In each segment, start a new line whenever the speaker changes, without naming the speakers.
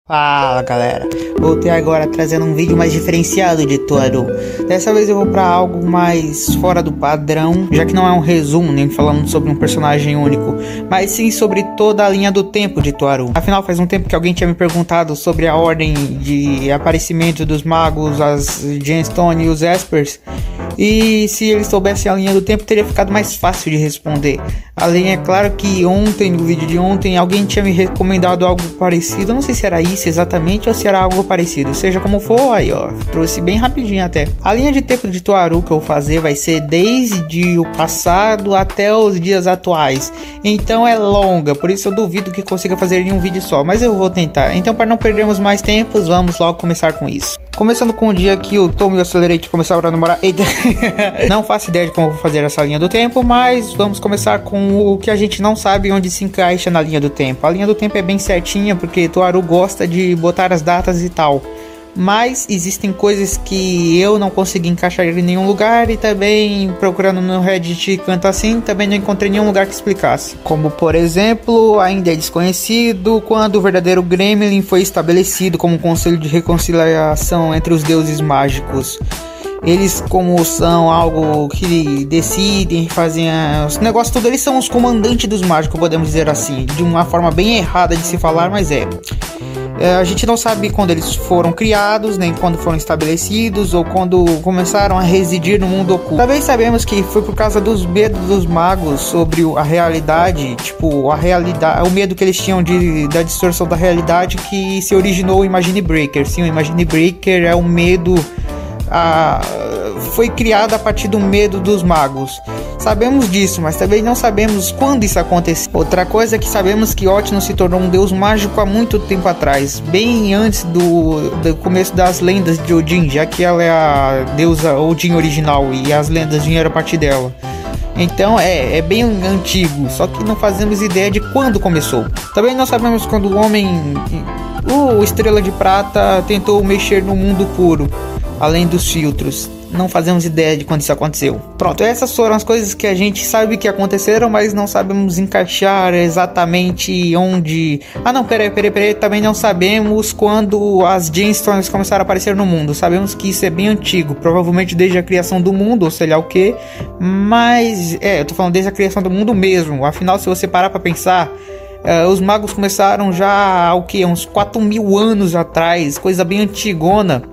Fala galera, voltei agora trazendo um vídeo mais diferenciado de Tuaru. Dessa vez eu vou para algo mais fora do padrão, já que não é um resumo nem falando sobre um personagem único, mas sim sobre toda a linha do tempo de Tuaru. Afinal, faz um tempo que alguém tinha me perguntado sobre a ordem de aparecimento dos magos, as Gemstones e os Espers, e se eles soubessem a linha do tempo teria ficado mais fácil de responder. Além, é claro que ontem, no vídeo de ontem, alguém tinha me recomendado algo parecido. Eu não sei se era isso exatamente ou se era algo parecido. Seja como for, aí ó, trouxe bem rapidinho até. A linha de tempo de Tuaru que eu vou fazer vai ser desde o passado até os dias atuais. Então é longa, por isso eu duvido que consiga fazer em um vídeo só, mas eu vou tentar. Então, para não perdermos mais tempo, vamos logo começar com isso. Começando com o dia que o Tom e o Accelerate começaram a namorar. Eita. Não faço ideia de como vou fazer essa linha do tempo, mas vamos começar com o que a gente não sabe onde se encaixa na linha do tempo. A linha do tempo é bem certinha, porque Tuaru gosta de botar as datas e tal. Mas existem coisas que eu não consegui encaixar em nenhum lugar, e também procurando no Reddit canto assim, também não encontrei nenhum lugar que explicasse. Como por exemplo, ainda é desconhecido quando o verdadeiro Gremlin foi estabelecido como um conselho de reconciliação entre os deuses mágicos. Eles, como são algo que decidem, fazem os negócios todos, eles são os comandantes dos mágicos, podemos dizer assim, de uma forma bem errada de se falar, mas a gente não sabe quando eles foram criados, nem quando foram estabelecidos, ou quando começaram a residir no mundo oculto. Também sabemos que foi por causa dos medos dos magos sobre a realidade, tipo, a realidade, o medo que eles tinham da distorção da realidade, que se originou o Imagine Breaker. Sim, o Imagine Breaker é um medo... foi criada a partir do medo dos magos. Sabemos disso, mas também não sabemos quando isso aconteceu. Outra coisa é que sabemos que Otno se tornou um deus mágico há muito tempo atrás, bem antes do começo das lendas de Odin, já que ela é a deusa Odin original e as lendas vieram a partir dela. Então é bem antigo, só que não fazemos ideia de quando começou. Também não sabemos quando o homem, o Estrela de Prata, tentou mexer no mundo puro, além dos filtros. Não fazemos ideia de quando isso aconteceu. Pronto, essas foram as coisas que a gente sabe que aconteceram, mas não sabemos encaixar exatamente onde... não, peraí, também não sabemos quando as Gemstones começaram a aparecer no mundo. Sabemos que isso é bem antigo, provavelmente desde a criação do mundo, ou sei lá o que. Mas, eu tô falando desde a criação do mundo mesmo. Afinal, se você parar pra pensar... os magos começaram já uns 4.000 anos atrás, coisa bem antigona.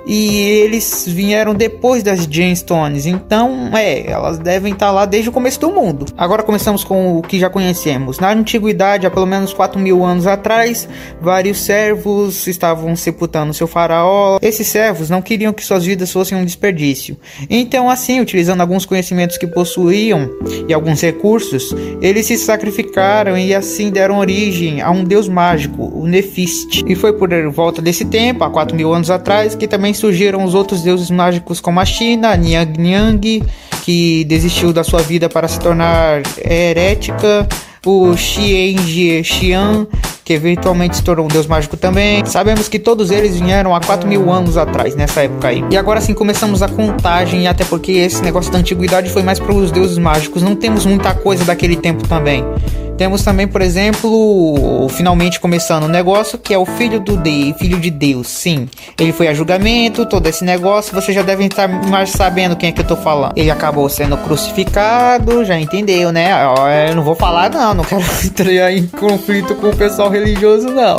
E eles vieram depois das Gemstones, então elas devem estar lá desde o começo do mundo. Agora começamos com o que já conhecemos. Na antiguidade, há pelo menos 4.000 anos atrás, vários servos estavam sepultando seu faraó. Esses servos não queriam que suas vidas fossem um desperdício. Então assim, utilizando alguns conhecimentos que possuíam e alguns recursos, eles se sacrificaram e assim deram origem a um deus mágico, o Nephist. E foi por volta desse tempo, há 4.000 anos atrás, que também surgiram os outros deuses mágicos como a China, a Niang Niang, que desistiu da sua vida para se tornar herética, o Xian Xian, que eventualmente se tornou um deus mágico também. Sabemos que todos eles vieram há 4.000 anos atrás, nessa época aí. E agora sim começamos a contagem, até porque esse negócio da antiguidade foi mais para os deuses mágicos. Não temos muita coisa daquele tempo também. Temos também, por exemplo, finalmente começando um negócio que é o filho de Deus. Sim, ele foi a julgamento, todo esse negócio, vocês já devem estar mais sabendo quem é que eu tô falando. Ele acabou sendo crucificado, já entendeu, né? Eu não vou falar não quero entrar em conflito com o pessoal religioso não.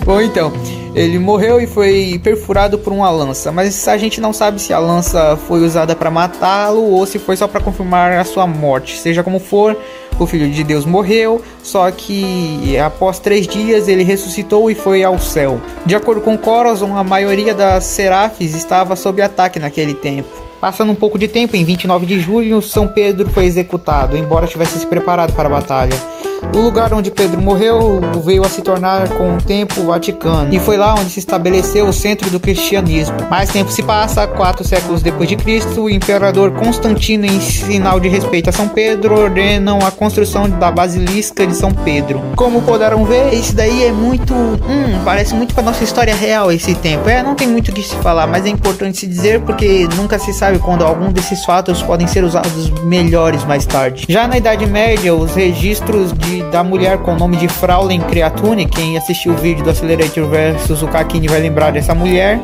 Bom, então, ele morreu e foi perfurado por uma lança, mas a gente não sabe se a lança foi usada para matá-lo ou se foi só para confirmar a sua morte. Seja como for, o Filho de Deus morreu, só que após 3 dias ele ressuscitou e foi ao céu. De acordo com Corazon, a maioria das serafes estava sob ataque naquele tempo. Passando um pouco de tempo, em 29 de julho, São Pedro foi executado, embora tivesse se preparado para a batalha. O lugar onde Pedro morreu veio a se tornar com o tempo o Vaticano, e foi lá onde se estabeleceu o centro do cristianismo. Mais tempo se passa, 4 séculos depois de Cristo, o imperador Constantino, em sinal de respeito a São Pedro, ordenam a construção da Basilisca de São Pedro. Como puderam ver, isso daí é muito... parece muito com a nossa história real esse tempo. Não tem muito o que se falar, mas é importante se dizer porque nunca se sabe quando algum desses fatos podem ser usados melhores mais tarde. Já na Idade Média, os registros de da mulher com o nome de Fraulein Creatune. Quem assistiu o vídeo do Accelerator vs o Kakini vai lembrar dessa mulher.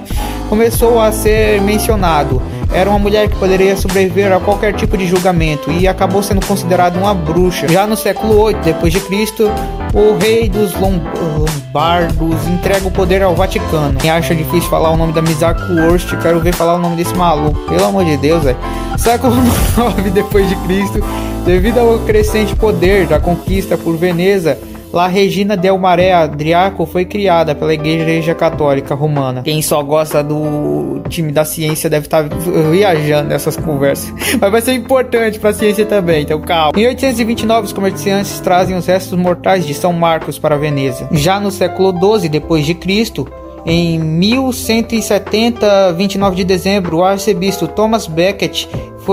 Começou a ser mencionado. Era uma mulher que poderia sobreviver a qualquer tipo de julgamento e acabou sendo considerada uma bruxa. Já no século 8 d.C., o rei dos Lombardos entrega o poder ao Vaticano. Quem acha difícil falar o nome da Misaku Worst, quero ver falar o nome desse maluco. Pelo amor de Deus, velho. Século 9 d.C., devido ao crescente poder da conquista por Veneza, La Regina del Mare Adriaco foi criada pela Igreja Católica Romana. Quem só gosta do time da ciência deve estar viajando nessas conversas, mas vai ser importante para a ciência também, então calma. Em 829, os comerciantes trazem os restos mortais de São Marcos para Veneza. Já no século 12 d.C., em 1170, 29 de dezembro, o arcebispo Thomas Becket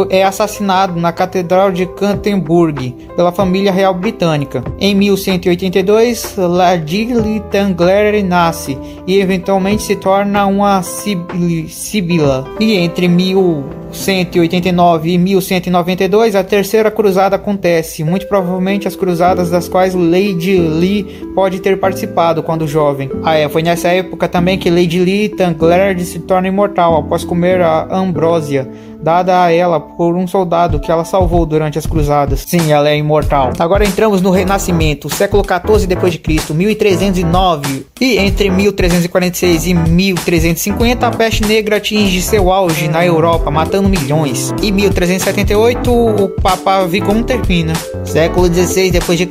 é assassinado na Catedral de Canterbury pela família real britânica. Em 1182, Ladili Tangler nasce e eventualmente se torna uma sibila. E entre 1189 e 1192, a Terceira Cruzada acontece, muito provavelmente as cruzadas das quais Lady Lee pode ter participado quando jovem. Foi nessa época também que Lady Lee Tangler se torna imortal após comer a ambrósia dada a ela por um soldado que ela salvou durante as cruzadas. Sim, ela é imortal. Agora entramos no Renascimento, século 14 d.C., 1309, e entre 1346 e 1350 a peste negra atinge seu auge na Europa, matando milhões. Em 1378 o Papa Vigón termina. Século 16 d.C.,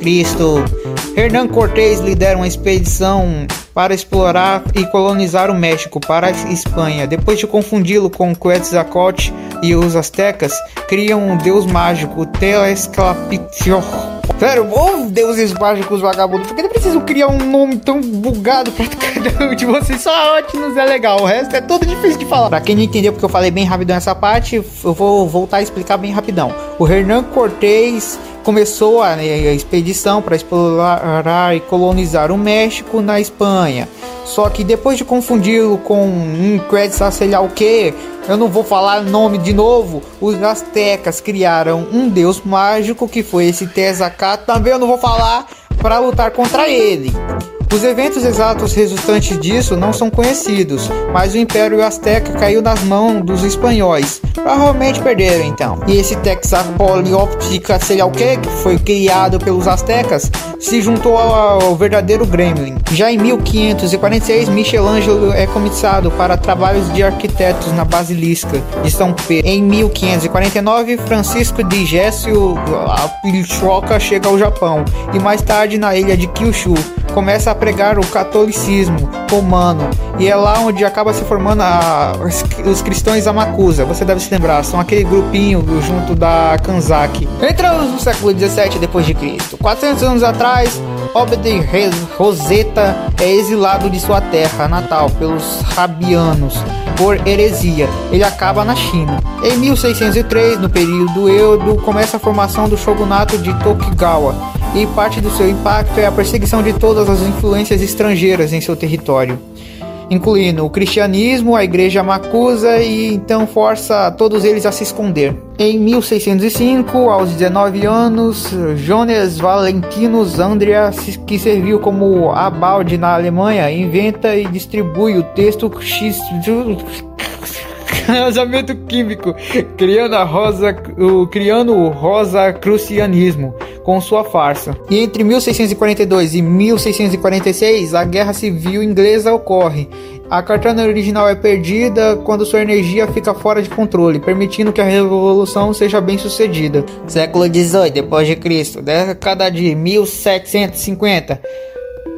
Hernán Cortés lidera uma expedição para explorar e colonizar o México para a Espanha. Depois de confundi-lo com Quetzalcóatl e os aztecas, criam um deus mágico, Tezcatlipoca. Sério, deuses mágicos vagabundos, por que não preciso criar um nome tão bugado pra cada um de vocês? Só Ótimos é legal, o resto é todo difícil de falar. Pra quem não entendeu porque eu falei bem rapidão essa parte, eu vou voltar a explicar bem rapidão. O Hernán Cortés começou a expedição para explorar e colonizar o México na Espanha. Só que depois de confundi-lo com um Quetzal, sei lá o que, eu não vou falar o nome de novo, os aztecas criaram um deus mágico que foi esse Tezcatlipoca, também eu não vou falar, para lutar contra ele. Os eventos exatos resultantes disso não são conhecidos, mas o Império Azteca caiu nas mãos dos espanhóis. Provavelmente perderam então. E esse Tezcatlipoca, sei lá o que foi criado pelos aztecas, se juntou ao verdadeiro Gremlin. Já em 1546, Michelangelo é comissado para trabalhos de arquitetos na Basilisca de São Pedro. Em 1549, Francisco de Gécio Pilchoca chega ao Japão e mais tarde na ilha de Kyushu começa a pregar o catolicismo romano, e é lá onde acaba se formando os cristãos Amakusa. Você deve se lembrar, são aquele grupinho junto da Kanzaki. Entramos no século 17 d.C. 400 anos atrás, Obed Roseta é exilado de sua terra natal pelos Rabianos por heresia. Ele acaba na China. Em 1603, no período Edo, começa a formação do shogunato de Tokugawa, e parte do seu impacto é a perseguição de todas as influências estrangeiras em seu território, incluindo o cristianismo, a igreja Amakusa, e então força todos eles a se esconder. Em 1605, aos 19 anos, Johannes Valentinus Andrea, que serviu como abalde na Alemanha, inventa e distribui o texto casamento químico, criando o Rosacrucianismo com sua farsa. E entre 1642 e 1646, a Guerra Civil Inglesa ocorre. A katana original é perdida quando sua energia fica fora de controle, permitindo que a revolução seja bem sucedida. Século XVIII d.C., década de 1750.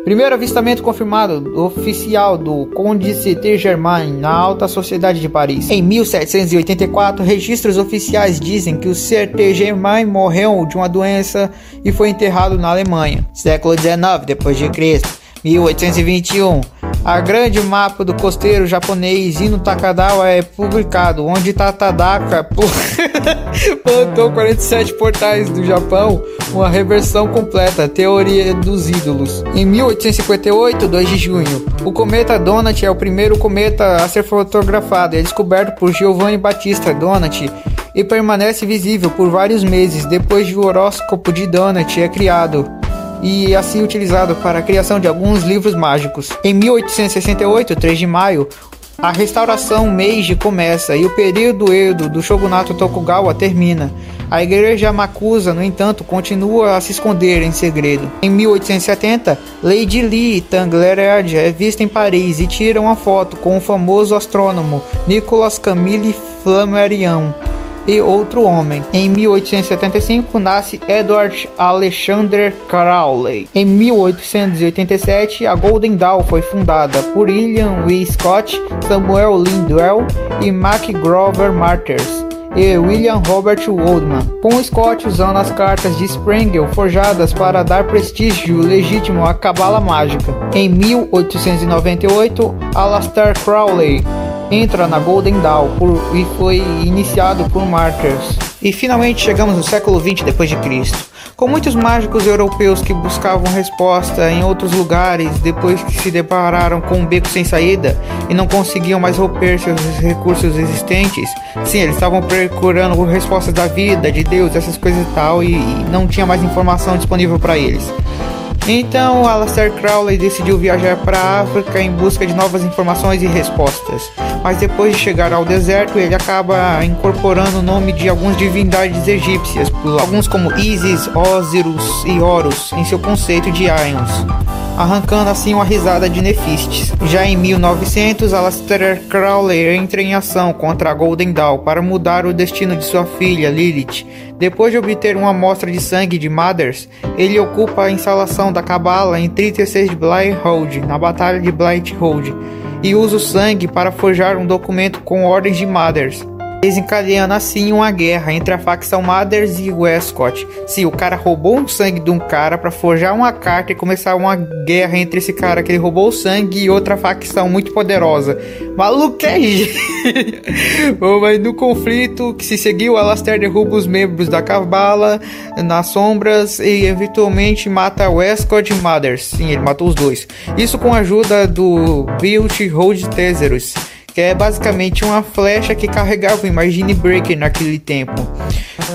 Primeiro avistamento confirmado oficial do Conde Saint-Germain na alta sociedade de Paris. Em 1784, registros oficiais dizem que o Saint-Germain morreu de uma doença e foi enterrado na Alemanha. Século XIX d.C., 1821. A grande mapa do costeiro japonês Ino Takadawa é publicado, onde Tadaka plantou 47 portais do Japão, uma reversão completa, teoria dos ídolos. Em 1858, 2 de junho, o cometa Donat é o primeiro cometa a ser fotografado. É descoberto por Giovanni Battista Donat e permanece visível por vários meses depois de o horóscopo de Donat é criado. e assim utilizado para a criação de alguns livros mágicos. Em 1868, 3 de maio, a restauração Meiji começa e o período Edo do shogunato Tokugawa termina. A igreja Makusa, no entanto, continua a se esconder em segredo. Em 1870, Lady Lee Tanglered é vista em Paris e tira uma foto com o famoso astrônomo Nicolas Camille Flammarion e outro homem. Em 1875, nasce Edward Alexander Crowley. Em 1887, a Golden Dawn foi fundada por William W. Scott, Samuel Lindwell e Mac Grover Marters e William Robert Waldman, com Scott usando as cartas de Sprengel forjadas para dar prestígio legítimo à cabala mágica. Em 1898, Aleister Crowley entra na Golden Dawn e foi iniciado por Marters. E finalmente chegamos no século XX d.C., com muitos mágicos europeus que buscavam resposta em outros lugares depois que se depararam com um beco sem saída e não conseguiam mais romper seus recursos existentes. Sim, eles estavam procurando respostas da vida, de Deus, essas coisas e tal, e não tinha mais informação disponível para eles. Então, Aleister Crowley decidiu viajar para a África em busca de novas informações e respostas. Mas depois de chegar ao deserto, ele acaba incorporando o nome de algumas divindades egípcias, alguns como Isis, Ósirus e Horus, em seu conceito de Aions, arrancando assim uma risada de Nefistes. Já em 1900, Aleister Crowley entra em ação contra a Golden Dawn para mudar o destino de sua filha, Lilith. Depois de obter uma amostra de sangue de Mothers, ele ocupa a instalação da Cabala em 36 de Blight-Hold, na Batalha de Blight-Hold, e usa o sangue para forjar um documento com ordens de Mothers, desencadeando assim uma guerra entre a facção Mothers e Westcott. Sim, o cara roubou o sangue de um cara para forjar uma carta e começar uma guerra entre esse cara que ele roubou o sangue e outra facção muito poderosa. Maluco é mas no conflito que se seguiu, Aleister derruba os membros da Cabala nas sombras e eventualmente mata Westcott e Mothers. Sim, ele matou os dois. Isso com a ajuda do Blight-Hold Thesaurus, que é basicamente uma flecha que carregava o Imagine Breaker naquele tempo.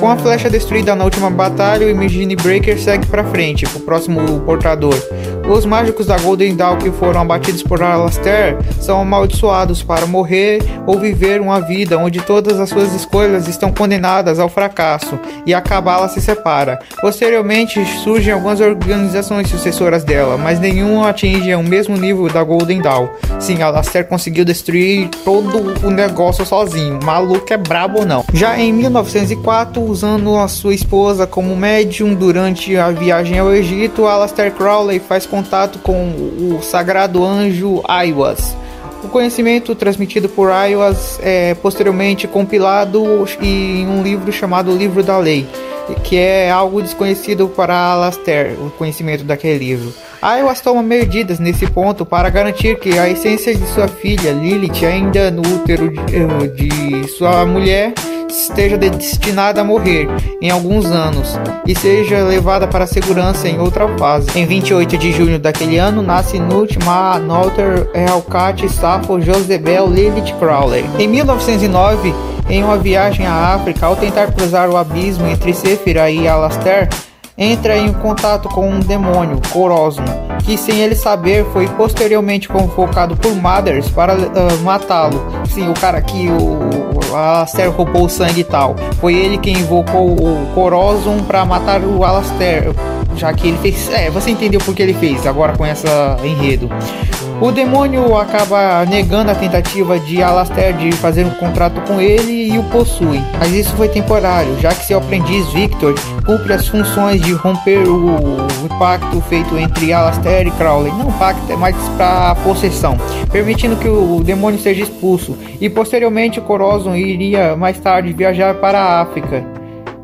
Com a flecha destruída na última batalha, o Imagine Breaker segue para frente, para o próximo portador. Os mágicos da Golden Dawn que foram abatidos por Aleister são amaldiçoados para morrer ou viver uma vida onde todas as suas escolhas estão condenadas ao fracasso, e a Cabala se separa. Posteriormente surgem algumas organizações sucessoras dela, mas nenhuma atinge o mesmo nível da Golden Dawn. Sim, Aleister conseguiu destruir todo o negócio sozinho. Maluco é brabo ou não. Já em 1904, usando a sua esposa como médium durante a viagem ao Egito, Aleister Crowley faz contato com o sagrado anjo Aiwass. O conhecimento transmitido por Aiwass é posteriormente compilado em um livro chamado Livro da Lei, que é algo desconhecido para Aleister, o conhecimento daquele livro. Aiwass toma medidas nesse ponto para garantir que a essência de sua filha Lilith, ainda no útero de sua mulher, esteja destinada a morrer em alguns anos e seja levada para a segurança em outra fase. Em 28 de junho daquele ano, nasce Nut Ma Noter Helkat Safo Josebel Lilith Crowley. Em 1909, em uma viagem à África, ao tentar cruzar o abismo entre Séfira e Aleister, entra em contato com um demônio, Corozum, que sem ele saber foi posteriormente convocado por Mothers para matá-lo. Sim, o cara que o Aleister roubou o sangue e tal, foi ele quem invocou o Corozum para matar o Aleister, já que ele fez... você entendeu por que ele fez agora com essa enredo. O demônio acaba negando a tentativa de Aleister de fazer um contrato com ele e o possui, mas isso foi temporário, já que seu aprendiz Victor cumpre as funções de romper o pacto feito entre Aleister e Crowley. Não pacto, é mais para possessão, permitindo que o demônio seja expulso, e posteriormente o Corozum iria mais tarde viajar para a África.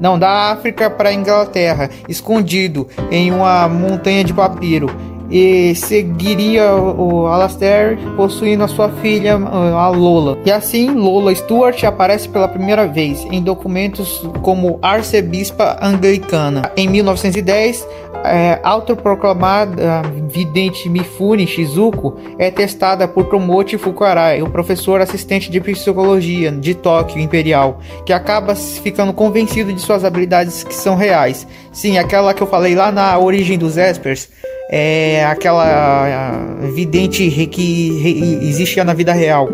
Não, da África para a Inglaterra, escondido em uma montanha de papiro. e seguiria o Alastair, possuindo a sua filha, a Lola. E assim, Lola Stuart aparece pela primeira vez em documentos como arcebispa anglicana. Em 1910, autoproclamada vidente Mifune Shizuko é testada por Tomochi Fukuarai, o professor assistente de psicologia de Tóquio Imperial, que acaba ficando convencido de suas habilidades que são reais. Sim, aquela que eu falei lá na origem dos Espers, aquela vidente que existia na vida real.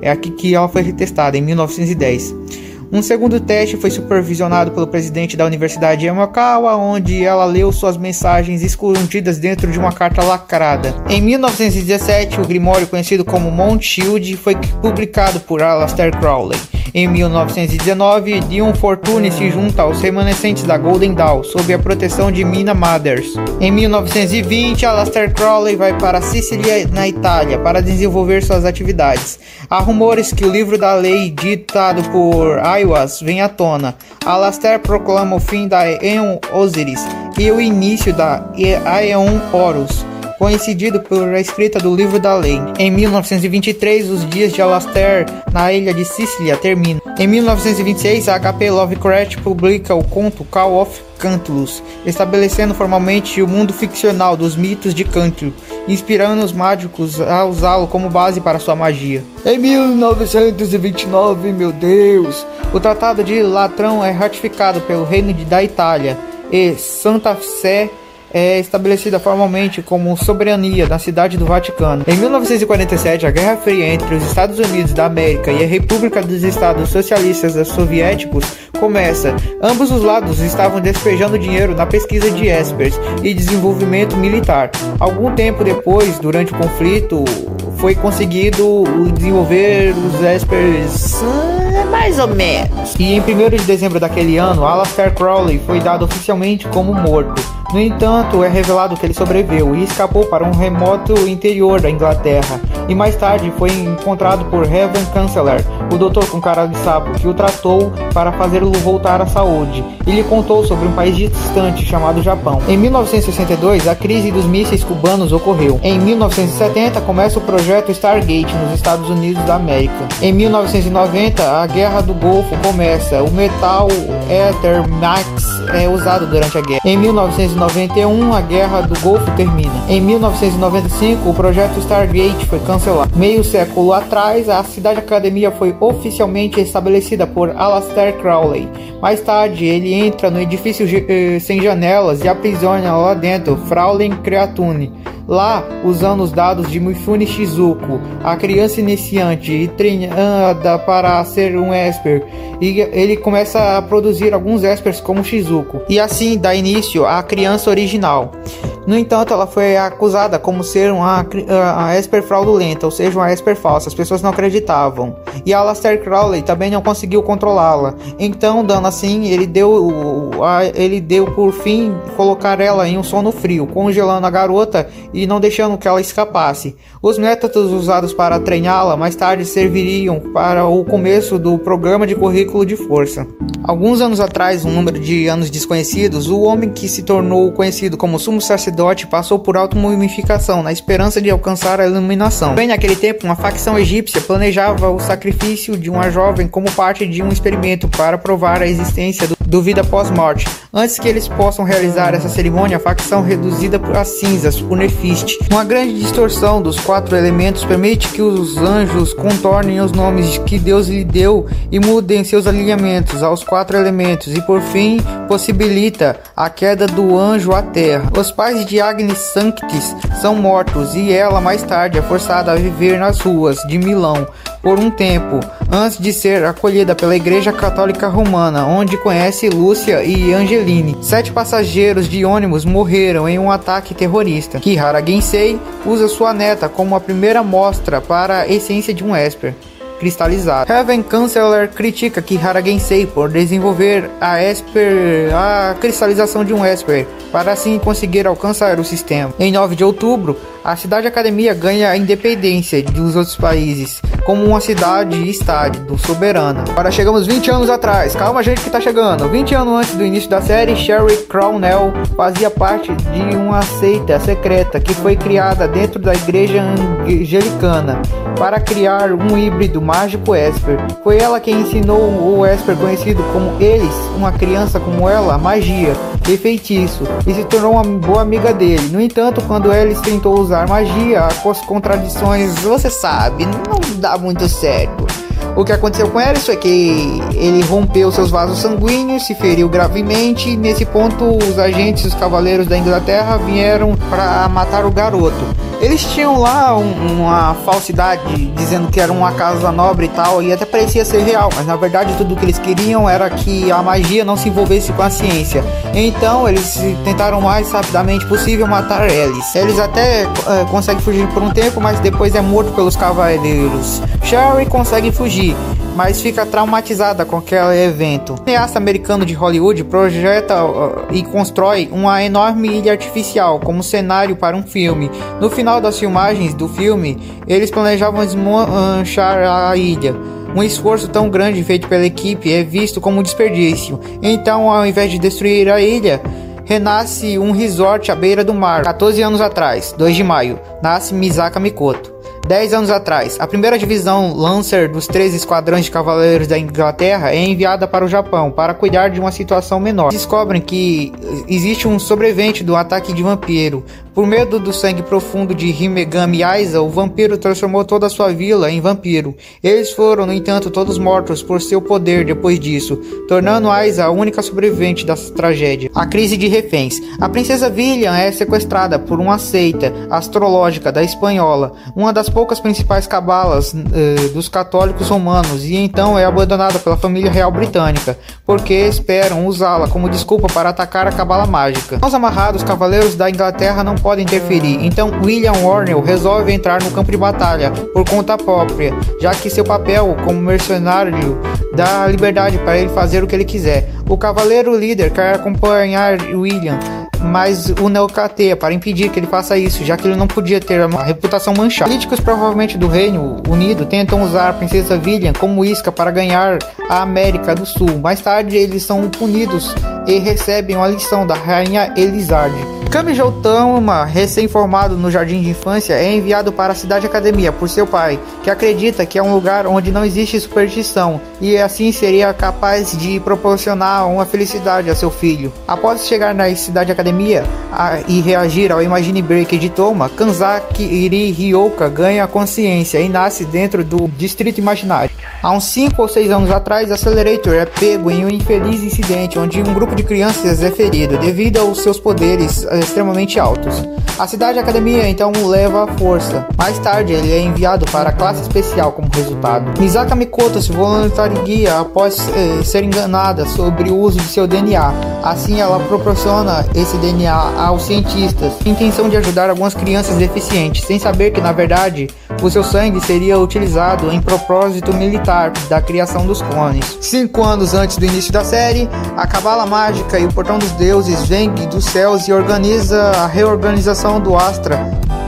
É aqui que ela foi retestada em 1910. Um segundo teste foi supervisionado pelo presidente da Universidade de Yamakawa, onde ela leu suas mensagens escondidas dentro de uma carta lacrada. Em 1917, o Grimório conhecido como Mount Shield foi publicado por Aleister Crowley. Em 1919, Dion Fortune se junta aos remanescentes da Golden Dawn, sob a proteção de Mina Mothers. Em 1920, Aleister Crowley vai para Sicília, na Itália, para desenvolver suas atividades. Há rumores que o livro da lei ditado por Aiwass vem à tona. Aleister proclama o fim da Aeon Osiris e o início da Aeon Horus, coincidido pela escrita do livro da lei. Em 1923, os dias de Aleister na ilha de Sicília terminam. Em 1926, a HP Lovecraft publica o conto Call of Cthulhu, estabelecendo formalmente o mundo ficcional dos mitos de Cthulhu, inspirando os mágicos a usá-lo como base para sua magia. Em 1929, meu Deus, o Tratado de Latrão é ratificado pelo Reino da Itália e Santa Sé é estabelecida formalmente como soberania da cidade do Vaticano. Em 1947, a Guerra Fria entre os Estados Unidos da América e a República dos Estados Socialistas Soviéticos começa. Ambos os lados estavam despejando dinheiro na pesquisa de Espers e desenvolvimento militar. Algum tempo depois, durante o conflito, foi conseguido desenvolver os Espers mais ou menos. E em 1º de dezembro daquele ano, Aleister Crowley foi dado oficialmente como morto. No entanto, é revelado que ele sobreviveu e escapou para um remoto interior da Inglaterra, e mais tarde foi encontrado por Heaven Chancellor, o doutor com cara de sapo, que o tratou para fazê-lo voltar à saúde, e lhe contou sobre um país distante chamado Japão. Em 1962, a crise dos mísseis cubanos ocorreu. Em 1970, começa o projeto Stargate nos Estados Unidos da América. Em 1990, a Guerra do Golfo começa. O metal Ether Max é usado durante a guerra. Em 1991, a Guerra do Golfo termina. Em 1995, o projeto Stargate foi cancelado. Meio século atrás, a Cidade Academia foi oficialmente estabelecida por Aleister Crowley. Mais tarde, ele entra no edifício sem janelas e aprisiona lá dentro Fraulein Creatune. Lá, usando os dados de Mifune Shizuko, a criança iniciante e treinada para ser um Esper, e ele começa a produzir alguns Espers como Shizuko, e assim dá início à criança original. No entanto, ela foi acusada como ser uma Esper fraudulenta, ou seja, uma Esper falsa. As pessoas não acreditavam. E Aleister Crowley também não conseguiu controlá-la. Então, dando assim, ele deu por fim colocar ela em um sono frio, congelando a garota e não deixando que ela escapasse. Os métodos usados para treiná-la mais tarde serviriam para o começo do programa de currículo de força. Alguns anos atrás, um número de anos desconhecidos, o homem que se tornou conhecido como Sumo Sacerdote passou por automumificação na esperança de alcançar a iluminação. Bem naquele tempo, uma facção egípcia planejava o sacrifício de uma jovem como parte de um experimento para provar a existência do vida pós-morte. Antes que eles possam realizar essa cerimônia, a facção reduzida a cinzas por Nefist. Uma grande distorção dos 4 elementos permite que os anjos contornem os nomes que Deus lhe deu e mudem seus alinhamentos aos 4 elementos, e por fim possibilita a queda do anjo à terra. Os pais de Agnes Sanctis são mortos e ela mais tarde é forçada a viver nas ruas de Milão por um tempo, antes de ser acolhida pela Igreja Católica Romana, onde conhece Lúcia e Angeline. 7 passageiros de ônibus morreram em um ataque terrorista. Kihara Gensei usa sua neta como a primeira mostra para a essência de um Esper. cristalizada. Heaven Chancellor critica que Haragensei por desenvolver a cristalização de um Esper, para assim conseguir alcançar o sistema. Em 9 de outubro, a Cidade Academia ganha a independência dos outros países, como uma cidade-estado soberana. Agora chegamos 20 anos atrás, calma gente que tá chegando. 20 anos antes do início da série, Sherry Crownell fazia parte de uma seita secreta que foi criada dentro da igreja anglicana para criar um híbrido mágico Esper. Foi ela quem ensinou o Esper conhecido como Elis, uma criança como ela, magia e feitiço, e se tornou uma boa amiga dele. No entanto, quando Elis tentou usar magia, as contradições, você sabe, não dá muito certo. O que aconteceu com Elis foi que ele rompeu seus vasos sanguíneos, se feriu gravemente, e nesse ponto os agentes, os cavaleiros da Inglaterra vieram para matar o garoto. Eles tinham lá uma falsidade dizendo que era uma casa nobre e tal, e até parecia ser real, mas na verdade tudo que eles queriam era que a magia não se envolvesse com a ciência. Então eles tentaram o mais rapidamente possível matar Elis. Eles até conseguem fugir por um tempo, mas depois é morto pelos cavaleiros. Sherry consegue fugir, mas fica traumatizada com aquele evento. O cineasta americano de Hollywood projeta e constrói uma enorme ilha artificial como cenário para um filme. No final das filmagens do filme, eles planejavam desmanchar a ilha. Um esforço tão grande feito pela equipe é visto como um desperdício. Então, ao invés de destruir a ilha, renasce um resort à beira do mar. 14 anos atrás, 2 de maio, nasce Misaka Mikoto. 10 anos atrás, a primeira divisão Lancer dos 13 esquadrões de cavaleiros da Inglaterra é enviada para o Japão para cuidar de uma situação menor. Descobrem que existe um sobrevivente do ataque de vampiro. Por medo do sangue profundo de Himegami Aiza, o vampiro transformou toda a sua vila em vampiro. Eles foram, no entanto, todos mortos por seu poder depois disso, tornando Aiza a única sobrevivente dessa tragédia. A crise de reféns. A princesa Villian é sequestrada por uma seita astrológica da Espanhola, uma das poucas principais cabalas dos católicos romanos, e então é abandonada pela família real britânica, porque esperam usá-la como desculpa para atacar a cabala mágica. Aos amarrados, os cavaleiros da Inglaterra não podem interferir, então William Warnell resolve entrar no campo de batalha por conta própria, já que seu papel como mercenário dá liberdade para ele fazer o que ele quiser. O cavaleiro líder quer acompanhar William, mas o neocateia para impedir que ele faça isso, já que ele não podia ter uma reputação manchada. Políticos provavelmente do Reino Unido tentam usar a princesa Villian como isca para ganhar a América do Sul. Mais tarde eles são punidos e recebem uma lição da rainha Elizarde. Kami Joutama, recém-formado no jardim de infância, é enviado para a Cidade Academia por seu pai, que acredita que é um lugar onde não existe superstição, e assim seria capaz de proporcionar uma felicidade a seu filho. Após chegar na Cidade Academia e reagir ao Imagine Break de Toma, Kanzaki Ryoka ganha consciência e nasce dentro do Distrito Imaginário. Há uns 5 ou 6 anos atrás, Accelerator é pego em um infeliz incidente onde um grupo de crianças é ferido devido aos seus poderes extremamente altos. A Cidade Academia então o leva à força. Mais tarde ele é enviado para a classe especial como resultado. Misaka Mikoto se voluntaria após ser enganada sobre o uso de seu DNA. Assim ela proporciona esse DNA aos cientistas, com a intenção de ajudar algumas crianças deficientes, sem saber que na verdade o seu sangue seria utilizado em propósito militar da criação dos clones. 5 anos antes do início da série, a Cabala Mágica e o Portão dos Deuses vêm dos céus e organiza a reorganização do Astra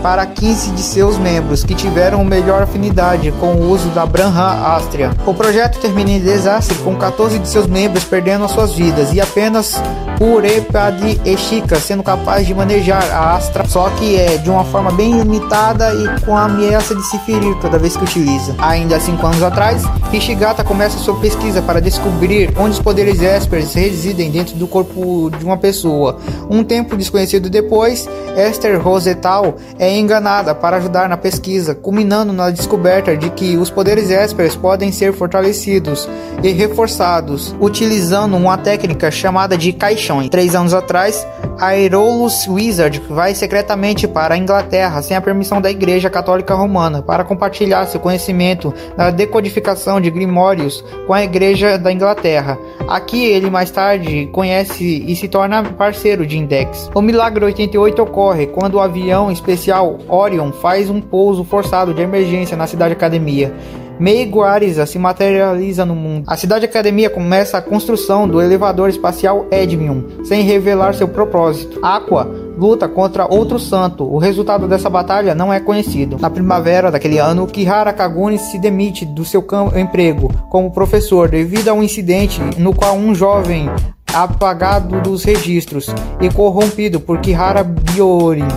para 15 de seus membros, que tiveram melhor afinidade com o uso da Branham Astria. O projeto termina em desastre, com 14 de seus membros perdendo as suas vidas, e apenas Urepad e Shika sendo capaz de manejar a Astra, só que é de uma forma bem limitada e com a ameaça de se ferir toda vez que utiliza. Ainda 5 anos atrás, Hishigata começa sua pesquisa para descobrir onde os poderes Espers residem dentro do corpo de uma pessoa. Um tempo desconhecido depois, Esther Rosenthal é enganada para ajudar na pesquisa, culminando na descoberta de que os poderes Espers podem ser fortalecidos e reforçados utilizando uma técnica chamada de caixões. 3 anos atrás, a Aerolus Wizard vai secretamente para a Inglaterra sem a permissão da Igreja Católica Romana para compartilhar seu conhecimento na decodificação de grimórios com a Igreja da Inglaterra. Aqui ele mais tarde conhece e se torna parceiro de Index. O milagre 88 ocorre quando o avião especial Orion faz um pouso forçado de emergência na Cidade Academia. Meigo Arisa se materializa no mundo. A Cidade Academia começa a construção do elevador espacial Edmium, sem revelar seu propósito. Aqua luta contra outro santo. O resultado dessa batalha não é conhecido. Na primavera daquele ano, Kihara Kagune se demite do seu emprego como professor devido a um incidente no qual um jovem apagado dos registros e corrompido por Kihara Byorin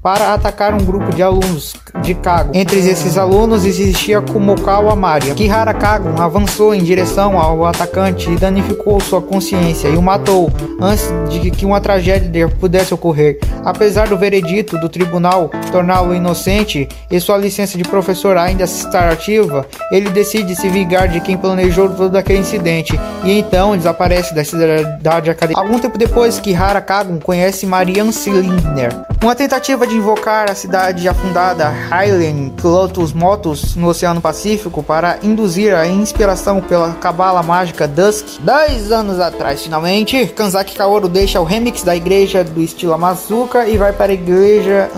para atacar um grupo de alunos de Kagon. Entre esses alunos existia Kumokawa Maria. Kihara Kagon avançou em direção ao atacante e danificou sua consciência e o matou antes de que uma tragédia pudesse ocorrer. Apesar do veredito do tribunal torná-lo inocente e sua licença de professor ainda estar ativa, ele decide se vingar de quem planejou todo aquele incidente e então desaparece da cidade acadêmica. Algum tempo depois, Kihara Kagon conhece Marian Slindner. Uma tentativa de invocar a cidade afundada Hylian Lotus Motus no Oceano Pacífico para induzir a inspiração pela cabala mágica Dusk. 10 anos atrás, finalmente, Kanzaki Kaoru deixa o remix da igreja do estilo Amazuka e vai para a igreja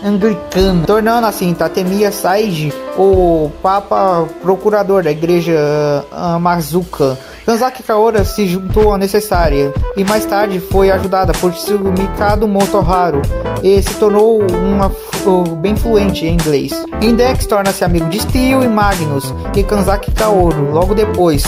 anglicana, tornando assim Tatemiya Saiji o Papa Procurador da igreja Amazuka. Kanzaki Kaoru se juntou à necessária e mais tarde foi ajudada por Mikado Motoharu e se tornou bem fluente em inglês. Index torna-se amigo de Steel e Magnus e Kanzaki Kaoru logo depois,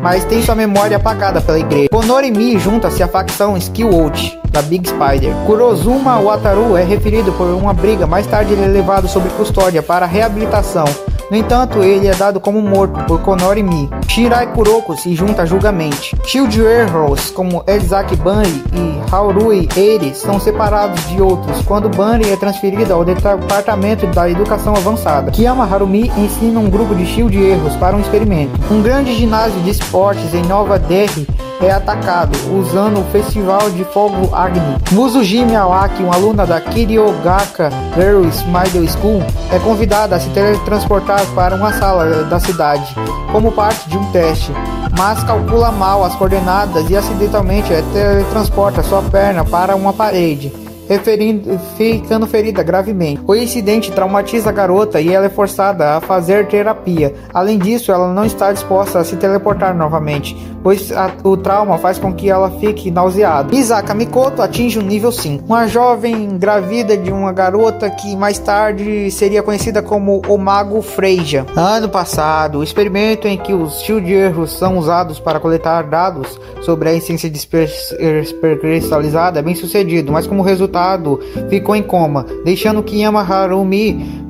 mas tem sua memória apagada pela igreja. Konorimi junta-se à facção Skillwatch da Big Spider. Kurozuma Wataru é referido por uma briga, mais tarde ele é levado sob custódia para reabilitação. No entanto, ele é dado como morto por Konorimi. Shirai Kuroko se junta a Julgamente. Shield Heroes como Elizaki Bunny e Haorui Eiri são separados de outros quando Bunny é transferido ao departamento da educação avançada. Kiyama Harumi ensina um grupo de Shield Heroes para um experimento. Um grande ginásio de esportes em Nova Delhi é atacado usando o Festival de Fogo Agni. Muzujimi Awaki, uma aluna da Kiryogaka Girls Middle School, é convidada a se teletransportar para uma sala da cidade como parte de um teste, mas calcula mal as coordenadas e acidentalmente teletransporta sua perna para uma parede, ficando ferida gravemente. O incidente traumatiza a garota e ela é forçada a fazer terapia. Além disso, ela não está disposta a se teleportar novamente, pois o trauma faz com que ela fique nauseada. Misaka Mikoto atinge o nível 5. Uma jovem engravida de uma garota que mais tarde seria conhecida como o Mago Freija. Ano passado, o experimento em que os Shield Heroes são usados para coletar dados sobre a essência cristalizada é bem sucedido, mas como resultado ficou em coma, deixando Kiyama Harumi,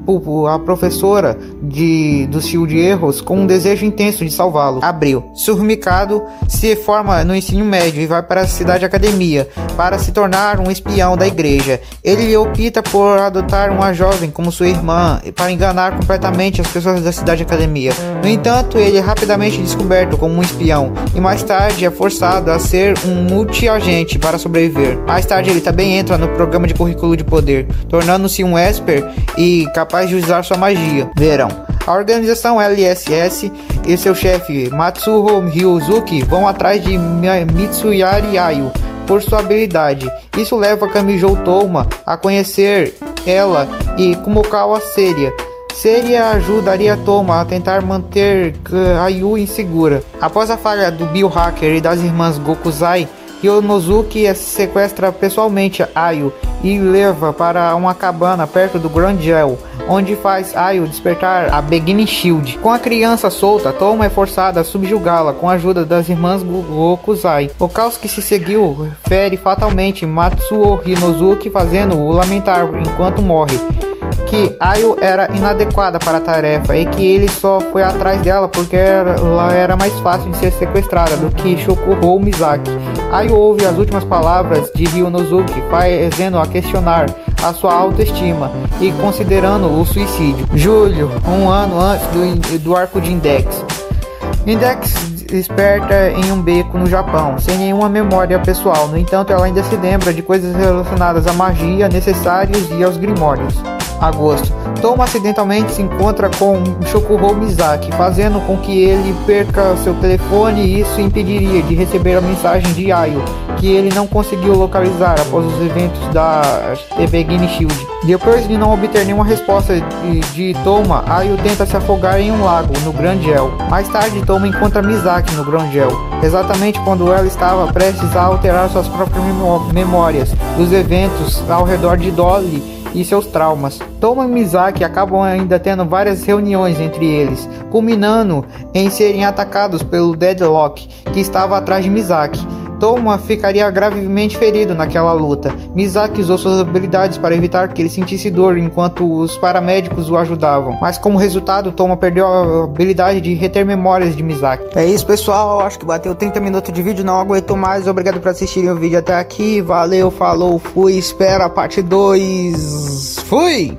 a professora dos Shield Heroes, com um desejo intenso de salvá-lo. Abril. Surmikado se forma no ensino médio e vai para a Cidade Academia para se tornar um espião da igreja. Ele opta por adotar uma jovem como sua irmã para enganar completamente as pessoas da Cidade Academia. No entanto, ele é rapidamente descoberto como um espião e mais tarde é forçado a ser um multi-agente para sobreviver. Mais tarde ele também entra no programa de currículo de poder, tornando-se um Esper e capaz de usar sua magia. Verão. A organização LSS e seu chefe Matsuho Ryuzuki vão atrás de Mitsuyari Ayu por sua habilidade. Isso leva Kamijou Touma a conhecer ela e Kumokawa Seria. Seria ajudaria Touma a tentar manter Ayu insegura. Após a falha do biohacker e das irmãs Gokuzai, Ryonosuke sequestra pessoalmente Ayu e leva para uma cabana perto do Grand Gel, onde faz Ayu despertar a Beginning Shield. Com a criança solta, Touma é forçada a subjugá-la com a ajuda das irmãs Gokuzai. O caos que se seguiu fere fatalmente Matsuo Ryonosuke, fazendo-o lamentar enquanto morre que Ayu era inadequada para a tarefa e que ele só foi atrás dela porque ela era mais fácil de ser sequestrada do que Shokuhou Misaki. Ayu ouve as últimas palavras de Ryonosuke, fazendo-a questionar a sua autoestima e considerando o suicídio. Julho, um ano antes do arco de Index. Index desperta em um beco no Japão, sem nenhuma memória pessoal. No entanto, ela ainda se lembra de coisas relacionadas à magia, necessários e aos grimórios. agosto. Toma acidentalmente se encontra com Shokuhou Misaki, fazendo com que ele perca seu telefone, e isso impediria de receber a mensagem de Ayo, que ele não conseguiu localizar após os eventos da TV Guine Shield. Depois de não obter nenhuma resposta de Toma, Ayo tenta se afogar em um lago, no Grand Gel. Mais tarde, Toma encontra Misaki no Grand Gel, exatamente quando ela estava prestes a alterar suas próprias memórias dos eventos ao redor de Dolly e seus traumas. Toma e Misaki acabam ainda tendo várias reuniões entre eles, culminando em serem atacados pelo Deadlock, que estava atrás de Misaki. Toma ficaria gravemente ferido naquela luta. Misaki usou suas habilidades para evitar que ele sentisse dor enquanto os paramédicos o ajudavam, mas como resultado, Toma perdeu a habilidade de reter memórias de Misaki. É isso, pessoal, acho que bateu 30 minutos de vídeo, não aguento mais. Obrigado por assistirem o vídeo até aqui, valeu, falou, fui, espera a parte 2, fui!